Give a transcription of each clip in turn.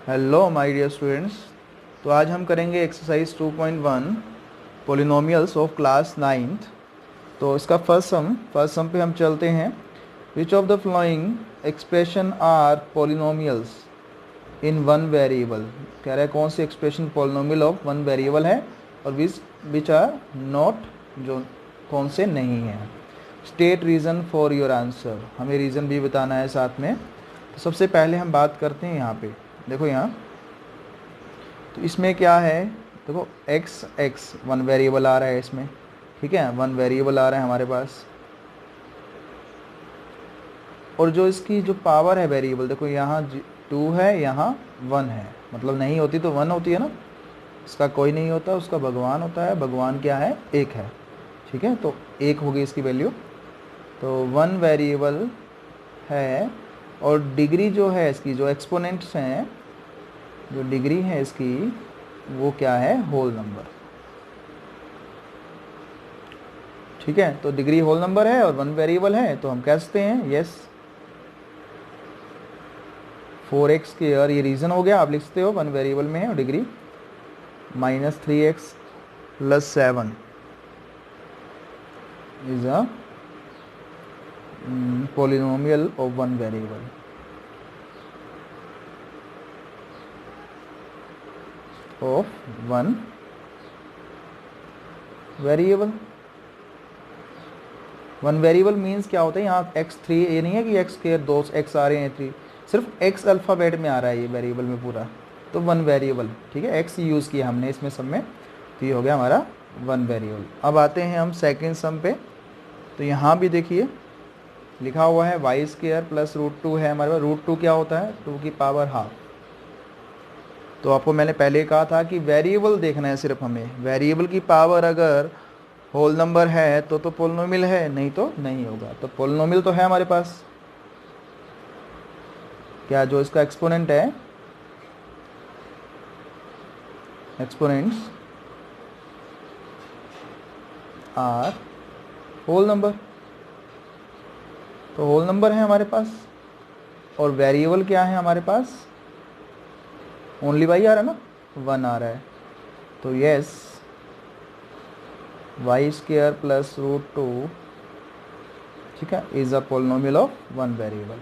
Hello my dear students. तो आज हम करेंगे exercise 2.1 polynomials of class 9th। तो इसका फर्स्ट सम पे हम चलते हैं। Which of the following expression are polynomials in one variable. कह रहा है कौन सी expression polynomial of one variable है और विच आर नॉट, जो कौन से नहीं हैं। State reason for your answer, हमें रीज़न भी बताना है साथ में। तो सबसे पहले हम बात करते हैं यहाँ पे, देखो यहाँ, तो इसमें क्या है, देखो एक्स एक्स वन वेरिएबल आ रहा है इसमें, ठीक है, वन वेरिएबल आ रहा है हमारे पास। और जो इसकी जो पावर है वेरिएबल, देखो यहाँ 2 है, यहाँ 1 है, मतलब नहीं होती तो 1 होती है ना, इसका कोई नहीं होता, उसका भगवान होता है। भगवान क्या है, एक है, ठीक है, तो एक होगी इसकी वैल्यू। तो वन वेरिएबल है और डिग्री जो है इसकी, जो एक्सपोनेंट्स हैं, जो डिग्री है इसकी, वो क्या है, होल नंबर, ठीक है। तो डिग्री होल नंबर है और वन वेरिएबल है, तो हम कह सकते हैं यस 4x², ये रीज़न हो गया, आप लिख सकते हो वन वेरिएबल में है और degree -3x + 7 is a polynomial of one variable. Of one variable, one variable means क्या होता है, यहाँ x3, ये नहीं है कि x² 2 x आ रहे हैं 3, सिर्फ x अल्फ़ाबेट में आ रहा है ये वेरिएबल में पूरा, तो वन वेरिएबल, ठीक है, x यूज़ किया हमने इसमें सब में, तो ये हो गया हमारा वन वेरिएबल। अब आते हैं हम सेकेंड सम पे। तो यहाँ भी देखिए लिखा हुआ है y² + √2 है हमारे पास। √2 क्या होता है, 2 की पावर हाफ। तो आपको मैंने पहले कहा था कि वेरिएबल देखना है सिर्फ हमें, वेरिएबल की पावर अगर होल नंबर है तो पोलिनोमियल है, नहीं तो नहीं होगा। तो पोलिनोमियल तो है हमारे पास, क्या, जो इसका एक्सपोनेंट है, एक्सपोनेंट्स आर होल नंबर, तो होल नंबर है हमारे पास। और वेरिएबल क्या है हमारे पास, ओनली वाई आ रहा है ना, 1 आ रहा है। तो यस y² + √2, ठीक है, is a polynomial of one variable.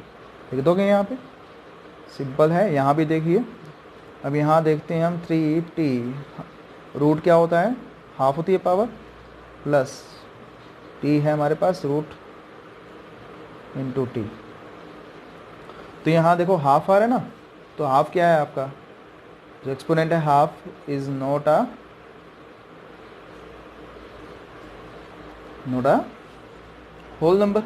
लिख दोगे यहाँ पे, सिंपल है। यहाँ भी देखिए, अब यहाँ देखते हैं हम 3t, रूट क्या होता है, हाफ होती है पावर, प्लस t है हमारे पास रूट इंटू टी। तो यहाँ देखो हाफ आ रहा है ना, तो हाफ क्या है आपका, जो एक्सपोनेंट है half is not a whole number.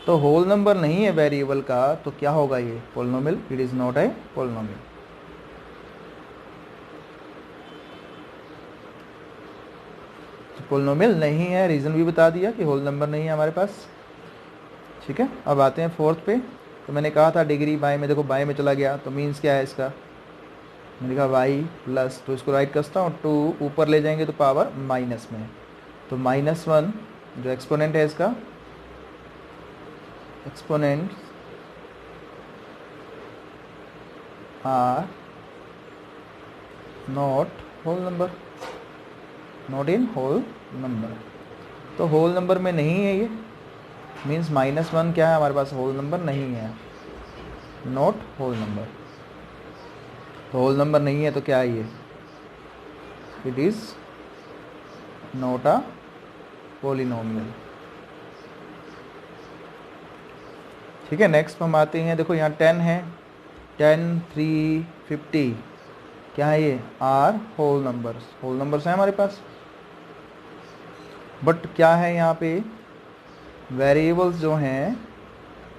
तो होल नंबर नहीं है वेरिएबल का, तो क्या होगा ये, polynomial, it is not a polynomial. Polynomial नहीं है, रीज़न भी बता दिया कि होल नंबर नहीं है हमारे पास, ठीक है। अब आते हैं फोर्थ पे। तो मैंने कहा था डिग्री बाय में, देखो बाय में चला गया, तो मीन्स क्या है इसका, मैंने कहा y प्लस, तो इसको राइट करता हूँ, 2 ऊपर ले जाएंगे तो पावर माइनस में, तो -1 जो एक्सपोनेंट है इसका, exponent are not whole number, not in whole number. तो होल नंबर में नहीं है ये, मीन्स -1 क्या है हमारे पास, होल नंबर नहीं है, नॉट होल नंबर। तो होल नंबर नहीं है तो क्या है ये, it is not a polynomial, ठीक है। नेक्स्ट हम आते हैं, देखो यहाँ 10 है, 10, 3, 50, क्या है ये, आर होल नंबर्स हैं हमारे पास। बट क्या है यहाँ पे, वेरिएबल्स जो हैं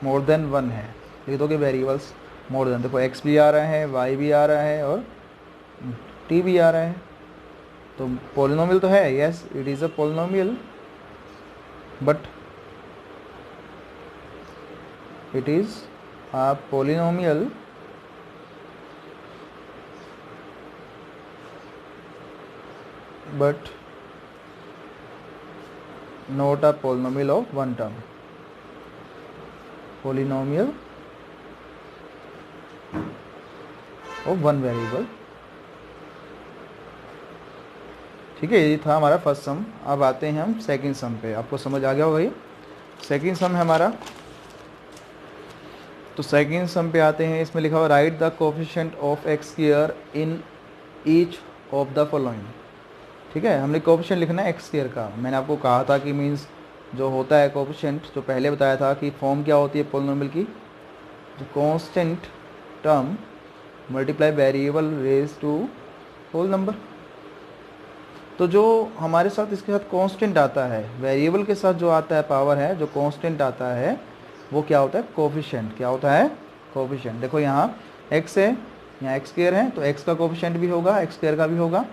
मोर देन 1 है, लिख दोगे वेरिएबल्स मोर देन, देखो x भी आ रहा है, y भी आ रहा है और t भी आ रहा है, तो पोलिनोमियल तो है, yes it is a polynomial, but it is a polynomial but not a polynomial of one term, polynomial of one variable. ठीक है, ये था हमारा फर्स्ट सम। अब आते हैं हम सेकंड सम पे। आपको समझ आ गया होगा ये सेकंड सम है हमारा। तो सेकंड सम पे आते हैं। इसमें लिखा हुआ right the coefficient of x square in each of the following. ठीक है, हमने कोफिशिएंट लिखना है एक्स स्क्वायर का। मैंने आपको कहा था कि मीन्स जो होता है कोफिशिएंट, जो पहले बताया था कि फॉर्म क्या होती है पॉलिनोमियल की, जो constant term multiply variable raise to whole number. तो जो हमारे साथ इसके साथ कांस्टेंट आता है, वेरिएबल के साथ जो आता है पावर है, जो कांस्टेंट आता है वो क्या होता है, कोफिशिएंट। क्या होता है, कोफिशिएंट। देखो यहाँ एक्स है, यहाँ एक्स स्क्वायर है, तो एक्स का कोफिशिएंट भी होगा, एक्स स्क्वायर का भी होगा।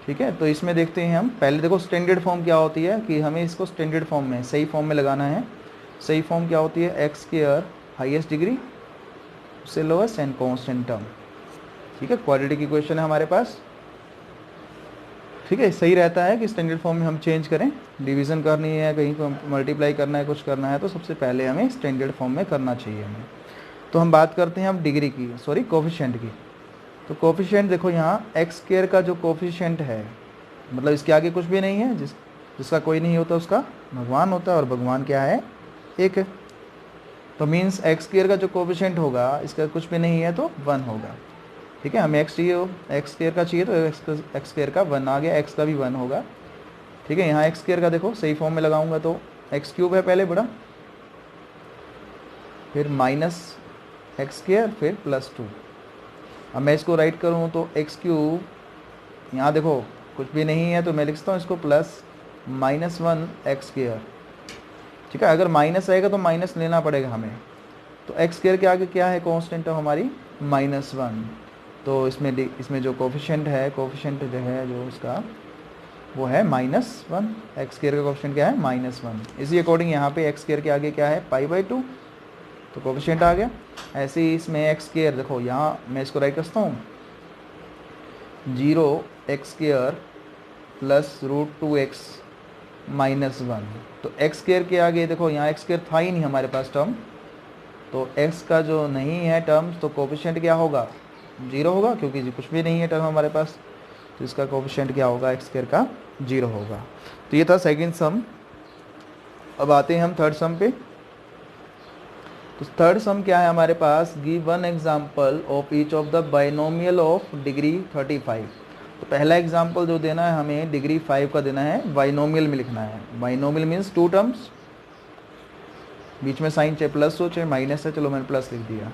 ठीक है, तो इसमें देखते हैं हम। पहले देखो स्टैंडर्ड फॉर्म क्या होती है, कि हमें इसको स्टैंडर्ड फॉर्म में, सही फॉर्म में लगाना है। सही फॉर्म क्या होती है, एक्स स्क्वायर हाईएस्ट डिग्री उससे लोएस्ट एंड कांस्टेंट टर्म। ठीक है, क्वाड्रेटिक इक्वेशन है हमारे पास। ठीक है, सही रहता है कि स्टैंडर्ड फॉर्म में हम चेंज करें। डिवीज़न करनी है, कहीं को मल्टीप्लाई करना है, कुछ करना है, तो सबसे पहले हमें स्टैंडर्ड फॉर्म में करना चाहिए हमें। तो हम बात करते हैं अब डिग्री की, सॉरी कोफिशिएंट की। तो कोफिशिएंट देखो यहाँ एक्स स्क्वायर का जो कोफिशिएंट है, मतलब इसके आगे कुछ भी नहीं है, जिसका कोई नहीं होता उसका भगवान होता है, और भगवान क्या है, एक है। तो मीन्स एक्स स्क्वायर का जो कोफिशिएंट होगा, इसका कुछ भी नहीं है तो 1 होगा। ठीक है, हमें एक्स चाहिए, एक्स स्क्वायर का चाहिए, तो एक्स स्क्वायर का 1 आ गया, एक्स का भी 1 होगा। ठीक है, यहाँ एक्स स्क्वायर का देखो सही फॉर्म में लगाऊंगा तो एक्स क्यूब है पहले बड़ा, फिर माइनस एक्स स्क्वायर, फिर प्लस 2। अब मैं इसको राइट करूँ तो एक्स क्यूब, यहाँ देखो कुछ भी नहीं है तो मैं लिखता हूँ इसको प्लस -1 एक्स स्क्वायर। ठीक है, अगर माइनस आएगा तो माइनस लेना पड़ेगा हमें। तो एक्स स्क्वायर के आगे क्या है, कांस्टेंट टर्म हमारी -1। तो इसमें जो कोफिशिएंट है, कोफिशिएंट जो है जो उसका वो है -1। एक्स स्क्वायर का कोफिशिएंट क्या है, -1। इसी अकॉर्डिंग यहाँ पे एक्स स्क्वायर के आगे क्या है, π/2, तो कोफिशिएंट आ गया। ऐसे ही इसमें एक्स स्क्वायर देखो, यहाँ मैं इसको राइट करता हूँ 0 एक्स स्क्वायर प्लस √2x -1। तो एक्स स्क्वायर के आगे देखो, यहाँ एक्स स्क्वायर था ही नहीं हमारे पास टर्म, तो x का जो नहीं है टर्म, तो कोफिशिएंट क्या होगा, 0 होगा, क्योंकि जी कुछ भी नहीं है टर्म हमारे पास, तो इसका कोफिशिएंट क्या होगा, एक्स स्क्वायर का 0 होगा। तो ये था सेकंड सम। अब आते हैं हम थर्ड सम पे। तो थर्ड सम क्या है हमारे पास, give one example of each of the binomial of degree 35। तो पहला एग्जांपल जो देना है हमें डिग्री 5 का देना है, बाइनोमियल में लिखना है। बाइनोमियल मीन्स 2 टर्म्स, बीच में साइन चाहे प्लस हो चाहे माइनस है, चलो मैंने प्लस लिख दिया,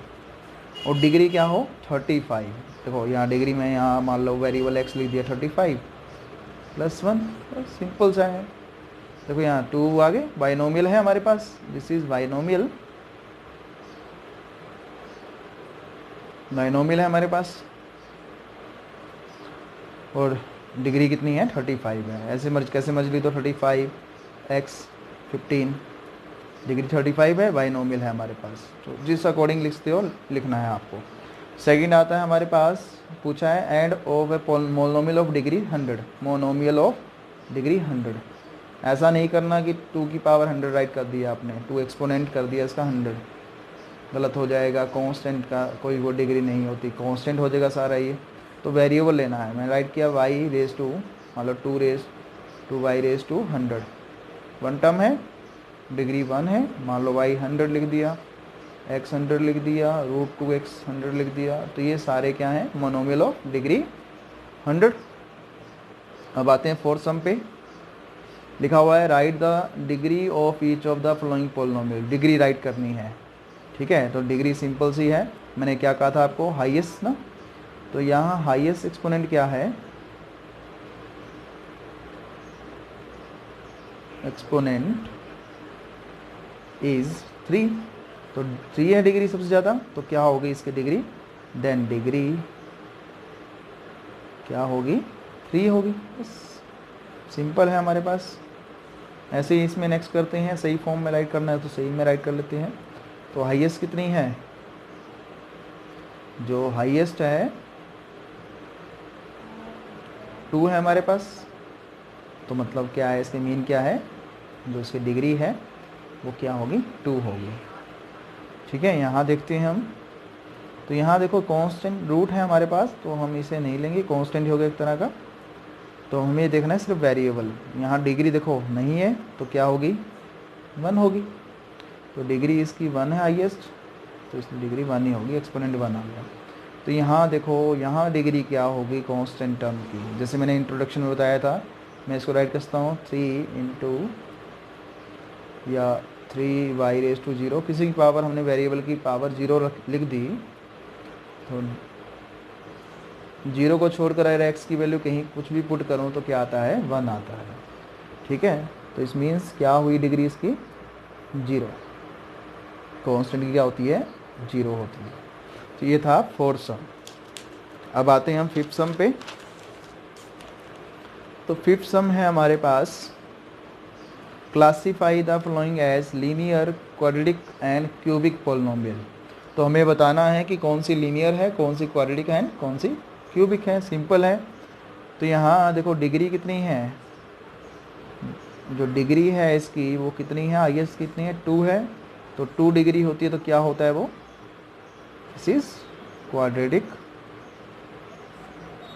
और डिग्री क्या हो 35। देखो यहाँ डिग्री में, यहाँ मान लो वेरिएबल एक्स लिख दिया 35 + 1, सिंपल सा है। देखो यहाँ 2 आगे, बाइनोमियल है हमारे पास, दिस इज बाइनोमियल, बाइनोमियल है हमारे पास, और डिग्री कितनी है 35 है। ऐसे कैसे मर्ज ली तो 35 x 15, डिग्री 35 है, बाइनोमियल है हमारे पास, तो जिस अकॉर्डिंग लिखते हो लिखना है आपको। सेकंड आता है हमारे पास, पूछा है end of a monomial of degree 100, monomial of degree 100। ऐसा नहीं करना कि 2 की पावर 100 राइट कर दिया आपने, 2 एक्सपोनेंट कर दिया इसका 100, गलत हो जाएगा। कांस्टेंट का कोई वो डिग्री नहीं होती, कांस्टेंट हो जाएगा सारा ये। तो वेरिएबल लेना है, मैंने राइट किया y⁻², मतलब 2y⁻100, 1 टर्म है, डिग्री 1 है, मान लो y 100 लिख दिया, x 100 लिख दिया, √2x 100 लिख दिया, तो ये सारे क्या हैं, मोनोमियल ऑफ डिग्री 100। अब आते हैं फोर्थ सम पे। लिखा हुआ है right the degree of each of the following polynomial. Degree right करनी है। ठीक है, तो डिग्री सिंपल सी है, मैंने क्या कहा था आपको, हाईएस्ट ना, तो यहाँ हाईएस्ट एक्सपोनेंट क्या है, एक्सपोनेंट इज 3, तो 3 है डिग्री सबसे ज़्यादा, तो क्या होगी इसकी डिग्री, देन डिग्री क्या होगी, 3 होगी। बस सिंपल है हमारे पास। ऐसे ही इसमें नेक्स्ट करते हैं, सही फॉर्म में राइट करना है तो सही में राइट कर लेते हैं। तो हाईएस्ट कितनी है, जो हाईएस्ट है 2 है हमारे पास, तो मतलब क्या है, इसके मीन क्या है, जो इसकी डिग्री है वो क्या होगी, 2 होगी। ठीक है, यहाँ देखते हैं हम, तो यहाँ देखो कांस्टेंट रूट है हमारे पास, तो हम इसे नहीं लेंगे, कांस्टेंट होगा एक तरह का। तो हमें देखना है सिर्फ वेरिएबल। यहाँ डिग्री देखो नहीं है तो क्या होगी, 1 होगी। तो डिग्री इसकी 1 है हाईएस्ट, तो इसमें डिग्री 1 ही होगी, एक्सपोनेंट 1 आ गया। तो यहाँ देखो, यहाँ डिग्री क्या होगी कांस्टेंट टर्म की, जैसे मैंने इंट्रोडक्शन में बताया था। मैं इसको राइट करता हूँ 3 इंटू या 3y⁻0, किसी की पावर हमने वेरिएबल की पावर 0 लिख दी, तो 0 को छोड़कर अगर x की वैल्यू कहीं कुछ भी पुट करूँ तो क्या आता है, 1 आता है। ठीक है, तो इस मीन्स क्या हुई डिग्री इसकी, 0। कांस्टेंट की क्या होती है, 0 होती है। तो ये था फोर्थ सम। अब आते हैं हम फिफ्थ सम पे। तो फिफ्थ सम है हमारे पास, classify the following as linear, quadratic and cubic polynomial. तो हमें बताना है कि कौन सी लीनियर है, कौन सी क्वाड्रेटिक है, कौन सी क्यूबिक है। सिंपल है। तो यहाँ देखो डिग्री कितनी है, जो डिग्री है इसकी वो कितनी है, हाईएस्ट कितनी है, 2 है। तो 2 डिग्री होती है तो क्या होता है वो, दिस इज क्वाड्रेटिक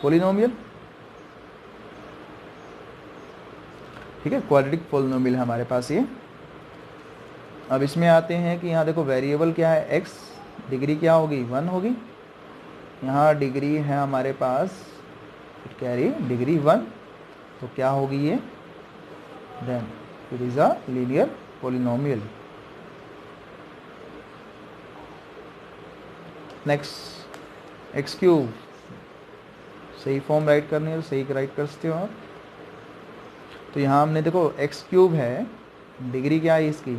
पॉलिनोमियल। ठीक है, क्वाड्रेटिक पॉलिनोमियल है हमारे पास ये। अब इसमें आते हैं कि यहाँ देखो वेरिएबल क्या है, x, डिग्री क्या होगी, 1 होगी। यहाँ डिग्री है हमारे पास, इट कैरी डिग्री 1, तो क्या होगी ये, then it is a linear polynomial. Next X cube, सही फॉर्म राइट करनी है तो सही राइट कर सकते हो आप। तो यहाँ हमने देखो एक्स क्यूब है, डिग्री क्या है इसकी,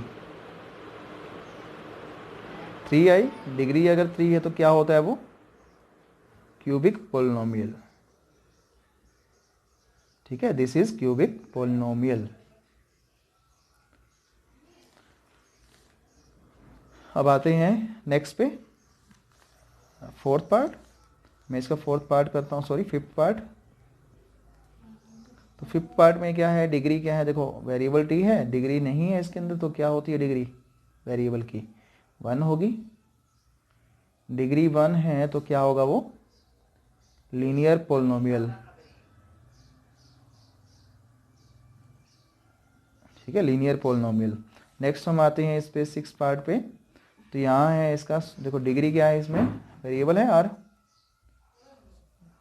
3 आई। डिग्री अगर 3 है तो क्या होता है वो, क्यूबिक पॉलिनोमियल। ठीक है, दिस इज क्यूबिक पॉलिनोमियल। अब आते हैं नेक्स्ट पे, फोर्थ पार्ट। मैं इसका फोर्थ पार्ट करता हूँ, सॉरी फिफ्थ पार्ट। तो फिफ्थ पार्ट में क्या है, डिग्री क्या है, देखो वेरिएबल टी है, डिग्री नहीं है इसके अंदर, तो क्या होती है डिग्री वेरिएबल की, 1 होगी। डिग्री 1 है तो क्या होगा वो, लीनियर पॉलिनोमियल। ठीक है, लीनियर पॉलिनोमियल। नेक्स्ट हम आते हैं इस पे सिक्स पार्ट पे। तो यहाँ है इसका, देखो डिग्री क्या है, इसमें वेरिएबल है r।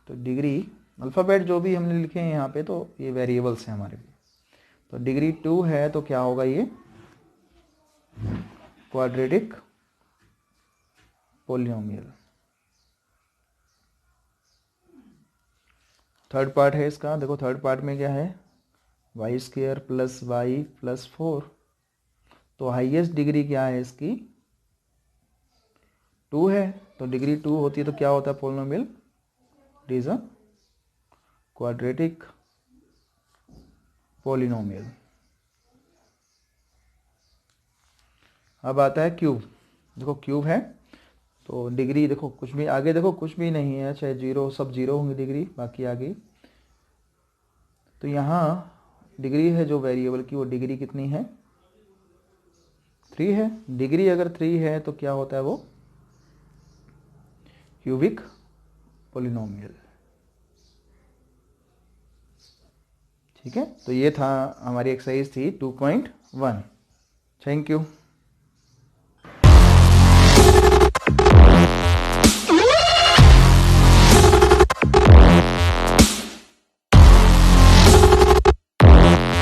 तो डिग्री अल्फ़ाबेट जो भी हमने लिखे हैं यहाँ पे, तो ये वेरिएबल्स हैं हमारे लिए। तो डिग्री 2 है तो क्या होगा ये, क्वाड्रेटिक पॉलिनोमियल। थर्ड पार्ट है इसका, देखो थर्ड पार्ट में क्या है, y² + y + 4। तो हाईएस्ट डिग्री क्या है इसकी, 2 है। तो डिग्री 2 होती है तो क्या होता है polynomial, it is a quadratic polynomial. अब आता है क्यूब। देखो क्यूब है तो डिग्री देखो कुछ भी आगे, देखो कुछ भी नहीं है, चाहे 0, सब 0 होंगे डिग्री, बाकी आगे। तो यहाँ डिग्री है जो वेरिएबल की, वो डिग्री कितनी है, 3 है। डिग्री अगर 3 है तो क्या होता है वो, क्यूबिक पॉलिनोमियल। ठीक है, तो ये था हमारी एक्सरसाइज थी 2.1। Thank you.